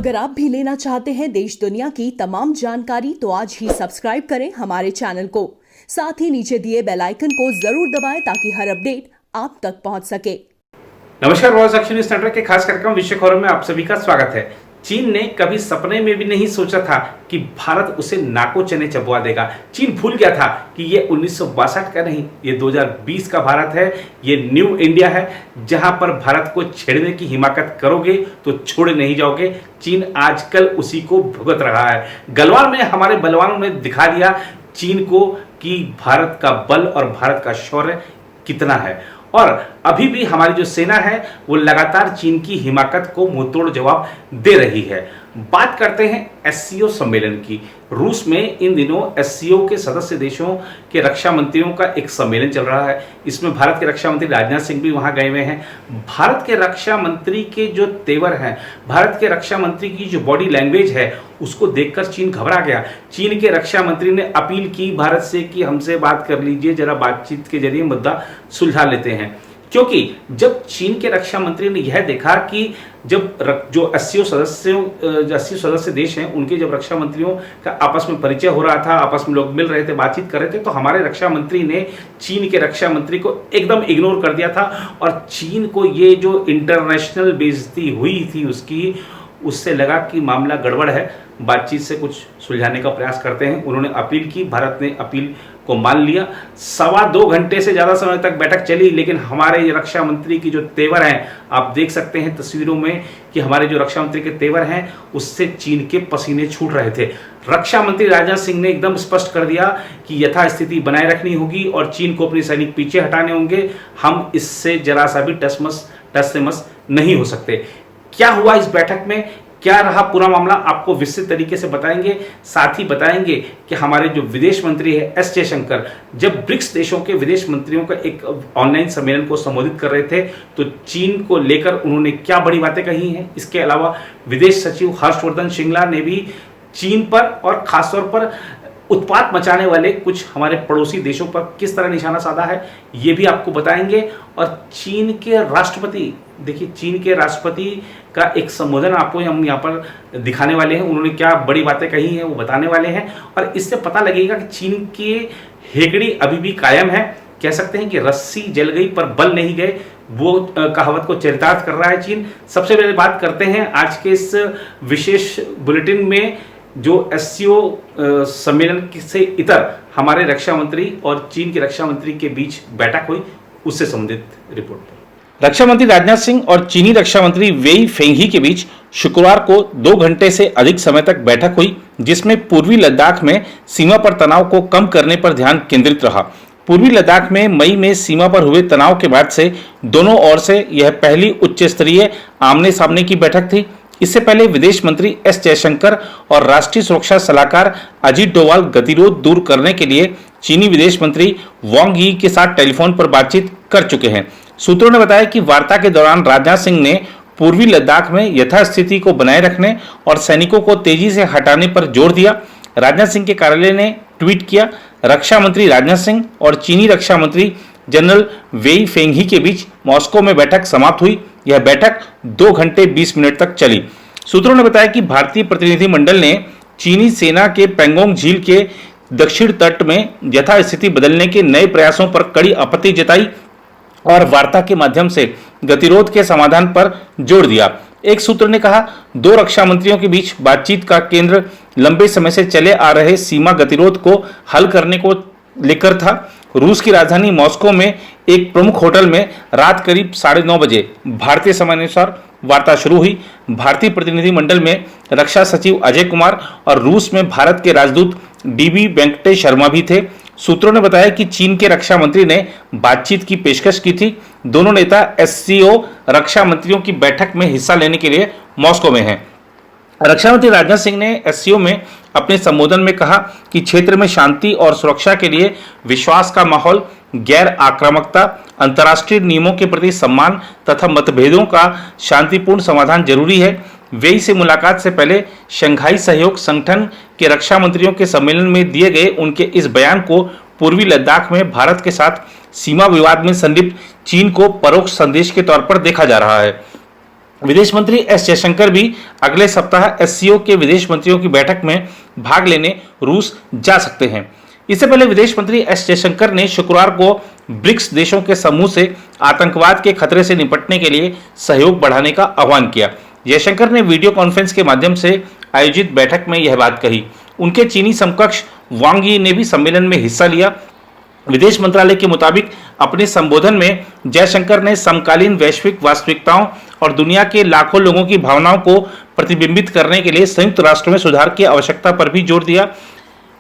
अगर आप भी लेना चाहते हैं देश दुनिया की तमाम जानकारी तो आज ही सब्सक्राइब करें हमारे चैनल को। साथ ही नीचे दिए बेल आइकन को जरूर दबाएं ताकि हर अपडेट आप तक पहुंच सके। नमस्कार, वॉइस एक्शन न्यूज नेटवर्क के खास कार्यक्रम विश्व खबरों में आप सभी का स्वागत है। चीन ने कभी सपने में भी नहीं सोचा था कि भारत उसे नाको चने चबवा देगा। चीन भूल गया था कि ये 1962 का नहीं, ये 2020 का भारत है, ये न्यू इंडिया है, जहां पर भारत को छेड़ने की हिमाकत करोगे तो छोड़े नहीं जाओगे। चीन आजकल उसी को भुगत रहा है। गलवान में हमारे बलवानों ने दिखा दिया चीन को कि भारत का बल और भारत का शौर्य कितना है, और अभी भी हमारी जो सेना है वो लगातार चीन की हिमाकत को मुंहतोड़ जवाब दे रही है। बात करते हैं एससीओ सम्मेलन की। रूस में इन दिनों एससीओ के सदस्य देशों के रक्षा मंत्रियों का एक सम्मेलन चल रहा है। इसमें भारत के रक्षा मंत्री राजनाथ सिंह भी वहां गए हुए हैं। भारत के रक्षा मंत्री के जो तेवर हैं, भारत के रक्षा मंत्री की जो बॉडी लैंग्वेज है, उसको देखकर चीन घबरा गया। चीन के रक्षा मंत्री ने अपील की भारत से कि हमसे बात कर लीजिए, जरा बातचीत के जरिए मुद्दा सुलझा लेते हैं। क्योंकि जब चीन के रक्षा मंत्री ने यह देखा कि जब जो 80 सदस्य देश हैं, उनके जब रक्षा मंत्रियों का आपस में परिचय हो रहा था, आपस में लोग मिल रहे थे, बातचीत कर रहे थे, तो हमारे रक्षा मंत्री ने चीन के रक्षा मंत्री को एकदम इग्नोर कर दिया था। और चीन को ये जो इंटरनेशनल बेइज्जती हुई थी उसकी, उससे लगा कि मामला गड़बड़ है, बातचीत से कुछ सुलझाने का प्रयास करते हैं। उन्होंने अपील की, भारत ने अपील को मान लिया। 2.25 घंटे से ज़्यादा समय तक बैठक चली, लेकिन हमारे रक्षा मंत्री की जो तेवर हैं, आप देख सकते हैं तस्वीरों में कि हमारे जो रक्षा मंत्री के तेवर हैं उससे चीन के पसीने छूट रहे थे। रक्षा मंत्री राजनाथ सिंह ने एकदम स्पष्ट कर दिया कि यथास्थिति बनाए रखनी होगी और चीन को अपने सैनिक पीछे हटाने होंगे। हम इससे जरा सा भी टस से मस नहीं हो सकते। क्या हुआ इस बैठक में, क्या रहा पूरा मामला, आपको विस्तृत तरीके से बताएंगे। साथ ही बताएंगे कि हमारे जो विदेश मंत्री है एस जयशंकर, जब ब्रिक्स देशों के विदेश मंत्रियों का एक ऑनलाइन सम्मेलन को संबोधित कर रहे थे तो चीन को लेकर उन्होंने क्या बड़ी बातें कही हैं। इसके अलावा विदेश सचिव हर्षवर्धन श्रृंगला ने भी चीन पर और खासतौर पर उत्पात मचाने वाले कुछ हमारे पड़ोसी देशों पर किस तरह निशाना साधा है, ये भी आपको बताएंगे। और चीन के राष्ट्रपति, देखिए चीन के राष्ट्रपति का एक संबोधन आपको हम यहाँ पर दिखाने वाले हैं। उन्होंने क्या बड़ी बातें कही हैं वो बताने वाले हैं, और इससे पता लगेगा कि चीन की हेगड़ी अभी भी कायम है। कह सकते हैं कि रस्सी जल गई पर बल नहीं गए, वो कहावत को चरितार्थ कर रहा है चीन। सबसे पहले बात करते हैं आज के इस विशेष बुलेटिन में जो एससीओ सम्मेलन से इतर हमारे रक्षा मंत्री और चीन के रक्षा मंत्री के बीच बैठक हुई, उससे संबंधित रिपोर्ट। रक्षा मंत्री राजनाथ सिंह और चीनी रक्षा मंत्री वेई फेंघी के बीच शुक्रवार को 2 घंटे से अधिक समय तक बैठक हुई, जिसमें पूर्वी लद्दाख में सीमा पर तनाव को कम करने पर ध्यान केंद्रित रहा। पूर्वी लद्दाख में मई में सीमा पर हुए तनाव के बाद से दोनों ओर से यह पहली उच्च स्तरीय आमने सामने की बैठक थी। इससे पहले विदेश मंत्री एस जयशंकर और राष्ट्रीय सुरक्षा सलाहकार अजीत डोवाल गतिरोध दूर करने के लिए चीनी विदेश मंत्री वांग यी के साथ टेलीफोन पर बातचीत कर चुके हैं। सूत्रों ने बताया कि वार्ता के दौरान राजनाथ सिंह ने पूर्वी लद्दाख में यथास्थिति को बनाए रखने और सैनिकों को तेजी से हटाने पर जोर दिया। राजनाथ सिंह के कार्यालय ने ट्वीट किया, रक्षा मंत्री राजनाथ सिंह और चीनी रक्षा मंत्री जनरल वेई फेंघी के बीच मॉस्को में बैठक समाप्त हुई। यह बैठक 2 घंटे 20 मिनट तक चली। सूत्रों ने बताया कि भारतीय प्रतिनिधिमंडल ने चीनी सेना के पेंगोंग झील के दक्षिण तट में यथास्थिति बदलने के नए प्रयासों पर कड़ी आपत्ति जताई और वार्ता के माध्यम से गतिरोध के समाधान पर जोर दिया। एक सूत्र ने कहा, 2 रक्षा मंत्रियों के बीच बातचीत का केंद्र लंबे समय से चले आ रहे सीमा गतिरोध को हल करने को लेकर था। रूस की राजधानी मॉस्को में एक प्रमुख होटल में रात करीब 9:30 बजे भारतीय समयानुसार वार्ता शुरू हुई। भारतीय प्रतिनिधिमंडल में रक्षा सचिव अजय कुमार और रूस में भारत के राजदूत डीबी वेंकटेश शर्मा भी थे। सूत्रों ने बताया कि चीन के रक्षा मंत्री ने बातचीत की पेशकश की थी। दोनों नेता एससीओ रक्षा मंत्रियों की बैठक में हिस्सा लेने के लिए मॉस्को में हैं। रक्षा मंत्री राजनाथ सिंह ने एससीओ में अपने संबोधन में कहा कि क्षेत्र में शांति और सुरक्षा के लिए विश्वास का माहौल, गैर आक्रामकता, अंतर्राष्ट्रीय नियमों के प्रति सम्मान तथा मतभेदों का शांतिपूर्ण समाधान जरूरी है। वेई से मुलाकात से पहले शंघाई सहयोग संगठन के रक्षा मंत्रियों के सम्मेलन में दिए गए उनके इस बयान को पूर्वी लद्दाख में भारत के साथ सीमा विवाद में संलिप्त चीन को परोक्ष संदेश के तौर पर देखा जा रहा है। विदेश मंत्री एस जयशंकर भी अगले सप्ताह एससीओ के विदेश मंत्रियों की बैठक में भाग लेने रूस जा सकते हैं। इससे पहले विदेश मंत्री एस जयशंकर ने शुक्रवार को ब्रिक्स देशों के समूह से आतंकवाद के खतरे से निपटने के लिए सहयोग बढ़ाने का आह्वान किया। जयशंकर ने वीडियो कॉन्फ्रेंस के माध्यम से आयोजित बैठक में यह बात कही। उनके चीनी समकक्ष वांग यी ने भी सम्मेलन में हिस्सा लिया। विदेश मंत्रालय के मुताबिक अपने संबोधन में जयशंकर ने समकालीन वैश्विक वास्तविकताओं और दुनिया के लाखों लोगों की भावनाओं को प्रतिबिंबित करने के लिए संयुक्त राष्ट्र में सुधार की आवश्यकता पर भी जोर दिया।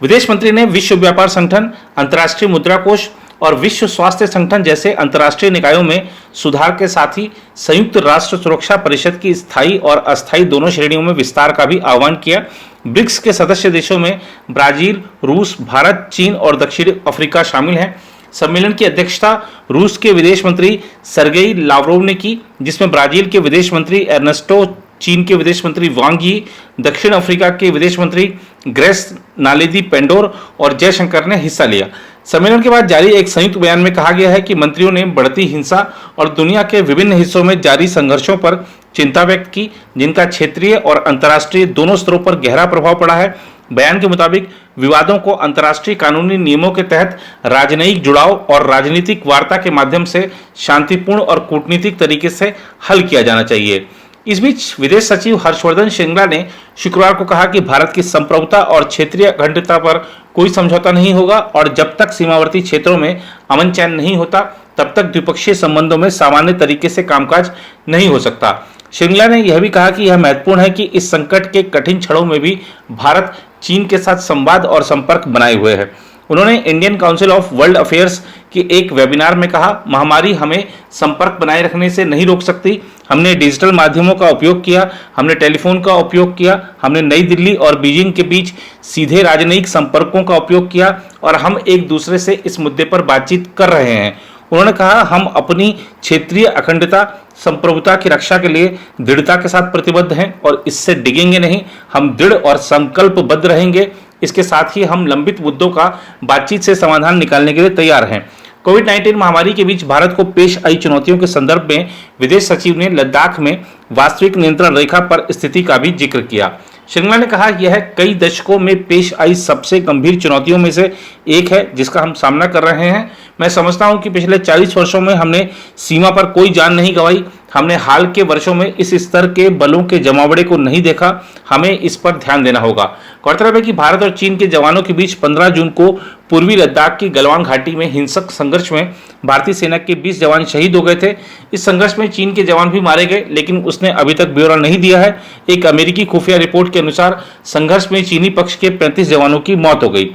विदेश मंत्री ने विश्व व्यापार संगठन, अंतर्राष्ट्रीय मुद्रा कोष और विश्व स्वास्थ्य संगठन जैसे अंतर्राष्ट्रीय निकायों में सुधार के साथ ही संयुक्त राष्ट्र सुरक्षा परिषद की स्थायी और अस्थायी दोनों श्रेणियों में विस्तार का भी आह्वान किया। ब्रिक्स के सदस्य देशों में ब्राजील, रूस, भारत, चीन और दक्षिण अफ्रीका शामिल हैं। सम्मेलन की अध्यक्षता रूस के विदेश मंत्री सर्गेई लावरोव ने की, जिसमें ब्राजील के विदेश मंत्री एर्नेस्टो, चीन के विदेश मंत्री वांग यी, दक्षिण अफ्रीका के विदेश मंत्री ग्रेस नालेदी पेंडोर और जयशंकर ने हिस्सा लिया। सम्मेलन के बाद जारी एक संयुक्त बयान में कहा गया है कि मंत्रियों ने बढ़ती हिंसा और दुनिया के विभिन्न हिस्सों में जारी संघर्षों पर चिंता व्यक्त की, जिनका क्षेत्रीय और अंतर्राष्ट्रीय दोनों स्तरों पर गहरा प्रभाव पड़ा है। बयान के मुताबिक विवादों को अंतर्राष्ट्रीय कानूनी नियमों के तहत राजनयिक जुड़ाव और राजनीतिक वार्ता के माध्यम से शांतिपूर्ण और कूटनीतिक तरीके से हल किया जाना चाहिए। इस बीच विदेश सचिव हर्षवर्धन श्रृंगला ने शुक्रवार को कहा कि भारत की संप्रभुता और क्षेत्रीय अखंडता पर कोई समझौता नहीं होगा और जब तक सीमावर्ती क्षेत्रों में अमन चैन नहीं होता तब तक द्विपक्षीय संबंधों में सामान्य तरीके से कामकाज नहीं हो सकता। श्रृंगला ने यह भी कहा कि यह महत्वपूर्ण है कि इस संकट के कठिन क्षणों में भी भारत चीन के साथ संवाद और संपर्क बनाए हुए है। उन्होंने Indian council of world affairs के एक वेबिनार में कहा, महामारी हमें संपर्क बनाए रखने से नहीं रोक सकती। हमने डिजिटल माध्यमों का उपयोग किया, हमने टेलीफोन का उपयोग किया, हमने नई दिल्ली और बीजिंग के बीच सीधे राजनयिक संपर्कों का उपयोग किया और हम एक दूसरे से इस मुद्दे पर बातचीत कर रहे हैं। उन्होंने कहा, हम अपनी क्षेत्रीय अखंडता, संप्रभुता की रक्षा के लिए दृढ़ता के साथ प्रतिबद्ध हैं और इससे डिगेंगे नहीं। हम दृढ़ और संकल्पबद्ध रहेंगे। इसके साथ ही हम लंबित मुद्दों का बातचीत से समाधान निकालने के लिए तैयार हैं। कोविड-19 महामारी के बीच भारत को पेश आई चुनौतियों के संदर्भ में विदेश सचिव ने लद्दाख में वास्तविक नियंत्रण रेखा पर स्थिति का भी जिक्र किया। श्रृंगला ने कहा, यह कई दशकों में पेश आई सबसे गंभीर चुनौतियों में से एक है जिसका हम सामना कर रहे हैं। मैं समझता हूं कि पिछले 40 वर्षों में हमने सीमा पर कोई जान नहीं गंवाई। हमने हाल के वर्षों में इस स्तर के बलों के जमावड़े को नहीं देखा। हमें इस पर ध्यान देना होगा। गौरतलब है कि भारत और चीन के जवानों के बीच 15 जून को पूर्वी लद्दाख की गलवान घाटी में हिंसक संघर्ष में भारतीय सेना के 20 जवान शहीद हो गए थे। इस संघर्ष में चीन के जवान भी मारे गए, लेकिन उसने अभी तक ब्यौरा नहीं दिया है। एक अमेरिकी खुफिया रिपोर्ट के अनुसार संघर्ष में चीनी पक्ष के 35 जवानों की मौत हो गई।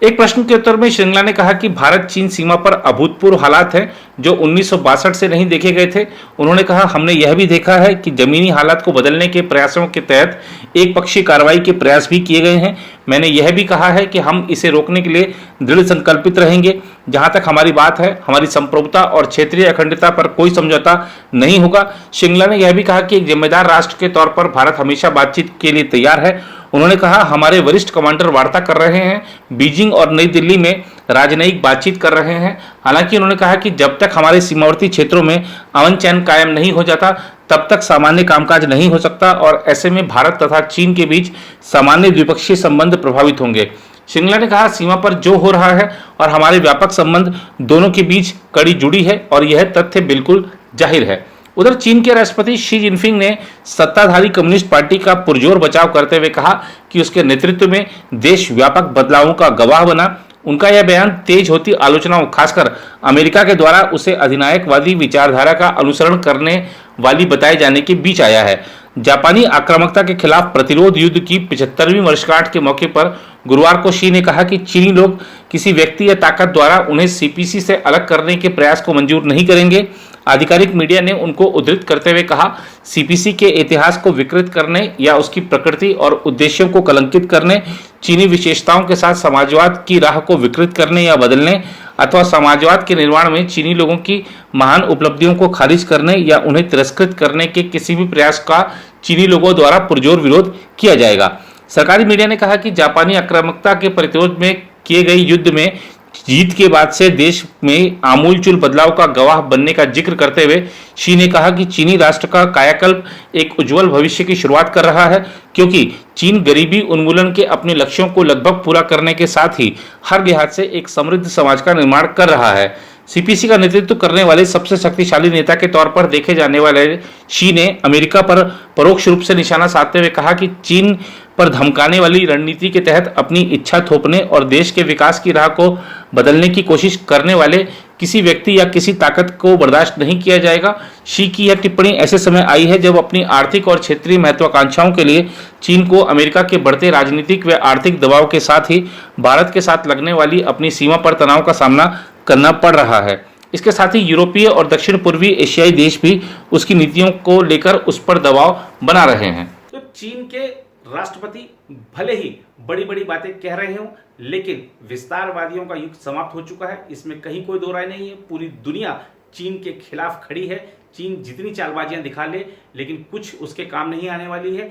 एक प्रश्न के उत्तर में श्रृंगला ने कहा कि भारत चीन सीमा पर अभूतपूर्व हालात हैं जो 1962 से नहीं देखे गए थे। उन्होंने कहा, हमने यह भी देखा है कि जमीनी हालात को बदलने के प्रयासों के तहत एक पक्षीय कार्रवाई के प्रयास भी किए गए हैं। मैंने यह भी कहा है कि हम इसे रोकने के लिए दृढ़ संकल्पित रहेंगे। जहां तक हमारी बात है, हमारी संप्रभुता और क्षेत्रीय अखंडता पर कोई समझौता नहीं होगा। श्रृंगला ने यह भी कहा कि एक जिम्मेदार राष्ट्र के तौर पर भारत हमेशा बातचीत के लिए तैयार है। उन्होंने कहा, हमारे वरिष्ठ कमांडर वार्ता कर रहे हैं, बीजिंग और नई दिल्ली में राजनयिक बातचीत कर रहे हैं। हालांकि उन्होंने कहा कि जब तक हमारे सीमावर्ती क्षेत्रों में अमन चैन कायम नहीं हो जाता तब तक सामान्य कामकाज नहीं हो सकता और ऐसे में भारत तथा चीन के बीच सामान्य द्विपक्षीय संबंध प्रभावित होंगे। श्रृंगला ने कहा, सीमा पर जो हो रहा है और हमारे व्यापक संबंध दोनों के बीच कड़ी जुड़ी है और यह तथ्य बिल्कुल जाहिर है। उधर चीन के राष्ट्रपति शी जिनपिंग ने सत्ताधारी कम्युनिस्ट पार्टी का पुरजोर बचाव करते हुए कहा कि उसके नेतृत्व में देश व्यापक बदलावों का गवाह बना। उनका यह बयान तेज होती आलोचनाओं, खासकर अमेरिका के द्वारा उसे अधिनायकवादी विचारधारा का अनुसरण करने वाली बताए जाने के बीच आया है। जापानी आक्रामकता के खिलाफ प्रतिरोध युद्ध की 75वीं वर्षगांठ के मौके पर गुरुवार को शी ने कहा कि चीनी लोग किसी व्यक्ति या ताकत द्वारा उन्हें सीपीसी से अलग करने के प्रयास को मंजूर नहीं करेंगे। आधिकारिक मीडिया ने उनको उद्धृत करते हुए कहा, सीपीसी के इतिहास को विकृत करने या उसकी प्रकृति और उद्देश्यों को कलंकित करने, चीनी विशेषताओं के साथ समाजवाद की राह को विकृत करने या बदलने अथवा समाजवाद के निर्माण में चीनी लोगों की महान उपलब्धियों को खारिज करने या उन्हें तिरस्कृत करने के किसी भी प्रयास का चीनी लोगों द्वारा पुरजोर विरोध किया जाएगा। सरकारी मीडिया ने कहा कि जापानी आक्रामकता के प्रतिरोध में किए गए युद्ध में जीत के बाद से देश में आमूलचूल बदलाव का गवाह बनने का जिक्र करते हुए शी ने कहा कि चीनी राष्ट्र का कायाकल्प एक उज्जवल भविष्य की शुरुआत कर रहा है, क्योंकि चीन गरीबी उन्मूलन के अपने लक्ष्यों को लगभग पूरा करने के साथ ही हर लिहाज से एक समृद्ध समाज का निर्माण कर रहा है। सीपीसी का नेतृत्व करने वाले सबसे शक्तिशाली नेता के तौर पर देखे जाने वाले शी ने अमेरिका पर परोक्ष रूप से निशाना साधते हुए कहा कि चीन पर धमकाने वाली रणनीति के तहत अपनी इच्छा थोपने और देश के विकास की राह को बदलने की कोशिश करने वाले किसी व्यक्ति या किसी ताकत को बर्दाश्त नहीं किया जाएगा। शी की यह टिप्पणी ऐसे समय आई है जब अपनी आर्थिक और क्षेत्रीय महत्वाकांक्षाओं के लिए चीन को अमेरिका के बढ़ते राजनीतिक व आर्थिक दबाव के साथ ही भारत के साथ लगने वाली अपनी सीमा पर तनाव का सामना करना पड़ रहा है। इसके साथ ही यूरोपीय और दक्षिण पूर्वी एशियाई देश भी उसकी नीतियों को लेकर उस पर दबाव बना रहे हैं। तो चीन के राष्ट्रपति भले ही बड़ी बड़ी बातें कह रहे हों, लेकिन विस्तारवादियों का युग समाप्त हो चुका है, इसमें कहीं कोई दो राय नहीं है। पूरी दुनिया चीन के खिलाफ खड़ी है। चीन जितनी चालबाजियां दिखा ले, लेकिन कुछ उसके काम नहीं आने वाली है।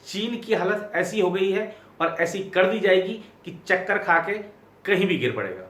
चीन की हालत ऐसी हो गई है और ऐसी कर दी जाएगी कि चक्कर खा के कहीं भी गिर पड़ेगा।